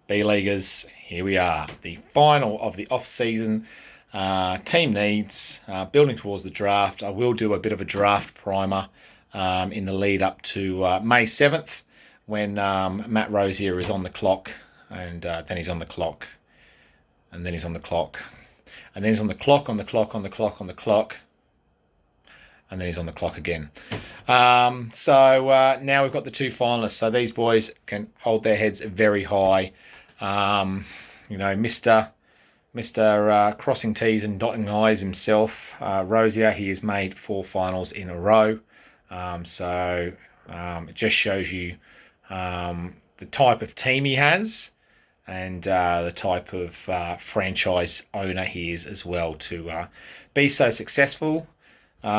B-Leaguers, here we are. The final of the off-season team needs, building towards the draft. I will do a bit of a draft primer in the lead up to May 7th when Matt Rosier is on the clock, and then he's on the clock, and then he's on the clock, and then he's on the clock, on the clock, on the clock, on the clock, and then he's on the clock again. So now we've got the two finalists. So these boys can hold their heads very high. Mr. Crossing T's and dotting I's himself, Rosier, he has made 4 finals in a row. It just shows you the type of team he has and the type of franchise owner he is as well to be so successful. Here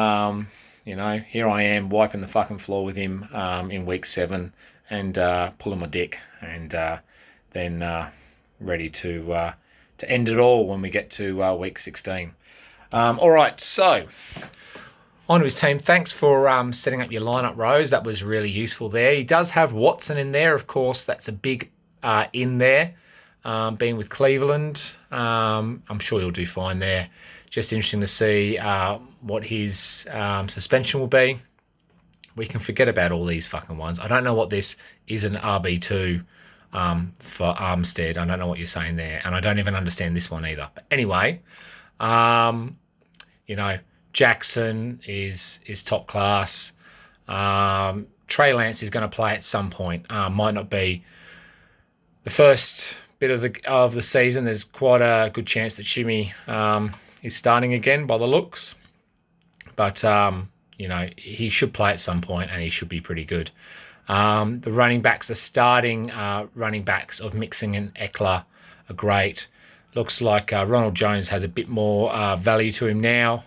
I am wiping the fucking floor with him in week 7 and pulling my dick, and then ready to end it all when we get to week 16. All right, so on to his team. Thanks for setting up your lineup, Rose. That was really useful there. He does have Watson in there, of course. That's a big in there. Being with Cleveland, I'm sure he'll do fine there. Just interesting to see what his suspension will be. We can forget about all these fucking ones. I don't know what this is an RB2 for Armstead. I don't know what you're saying there, and I don't even understand this one either. But anyway, Jackson is top class. Trey Lance is going to play at some point. Might not be the first bit of the season. There's quite a good chance that Shimmy is starting again by the looks, but he should play at some point and he should be pretty good. The running backs, the starting running backs of Mixon and Eckler are great. Looks like Ronald Jones has a bit more value to him now,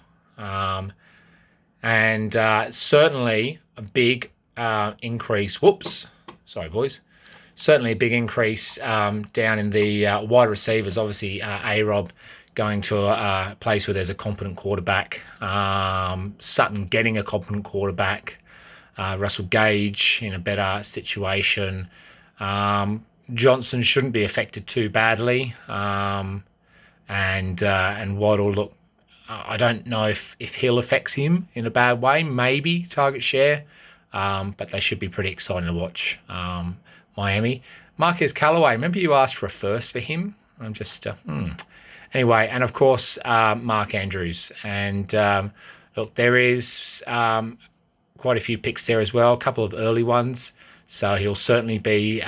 and certainly a big increase. Whoops, sorry boys. Certainly a big increase down in the wide receivers. Obviously, A-Rob going to a place where there's a competent quarterback. Sutton getting a competent quarterback. Russell Gage in a better situation. Johnson shouldn't be affected too badly. And Waddle, look, I don't know if Hill affects him in a bad way. Maybe target share. But they should be pretty exciting to watch. Miami. Marquez Callaway, remember you asked for a first for him? I'm just... Anyway, and of course, Mark Andrews. And look, there is quite a few picks there as well, a couple of early ones. So he'll certainly be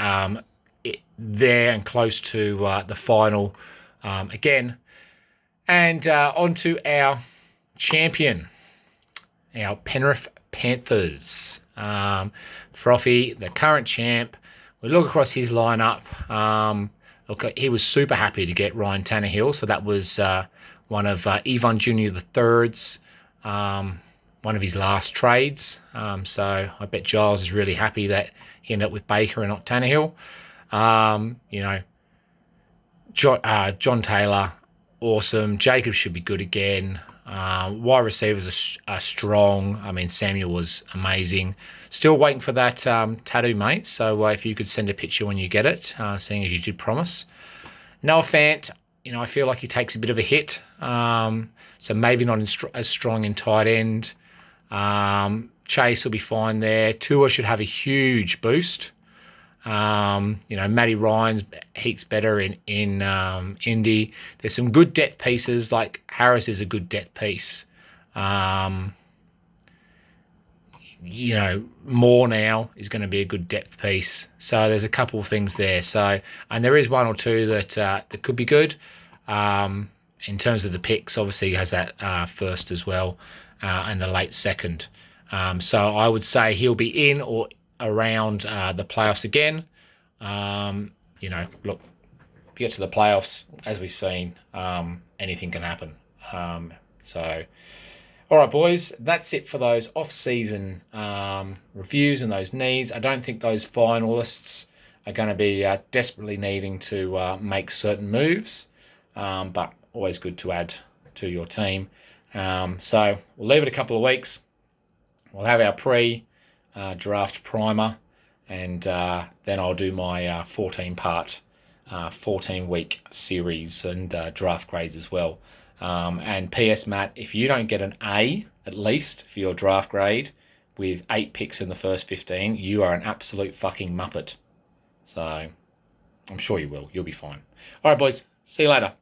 there and close to the final again. And on to our champion, our Penrith Panthers. Frothy, the current champ. We look across his lineup. Look, he was super happy to get Ryan Tannehill. So that was one of Yvonne Jr. the Third's, one of his last trades. So I bet Giles is really happy that he ended up with Baker and not Tannehill. John Taylor, awesome. Jacobs should be good again. Wide receivers are strong. I mean, Samuel was amazing. Still waiting for that tattoo, mate. So if you could send a picture when you get it, seeing as you did promise. Noah Fant, I feel like he takes a bit of a hit. So maybe not as strong in tight end. Chase will be fine there. Tua should have a huge boost. Matty Ryan's heaps better in Indy. There's some good depth pieces, like Harris is a good depth piece. Moore now is going to be a good depth piece. So there's a couple of things there. So, and there is one or two that could be good. In terms of the picks, obviously he has that first as well, and the late second. So I would say he'll be in or around the playoffs again. Look, if you get to the playoffs, as we've seen, anything can happen. All right, boys, that's it for those off-season reviews and those needs. I don't think those finalists are going to be desperately needing to make certain moves, but always good to add to your team. So we'll leave it a couple of weeks. We'll have our pre-draft primer, and then I'll do my 14-part 14-week series and draft grades as well. And PS Matt, if you don't get an A at least for your draft grade with 8 picks in the first 15, you are an absolute fucking muppet. So I'm sure you will. You'll be fine. All right, boys. See you later.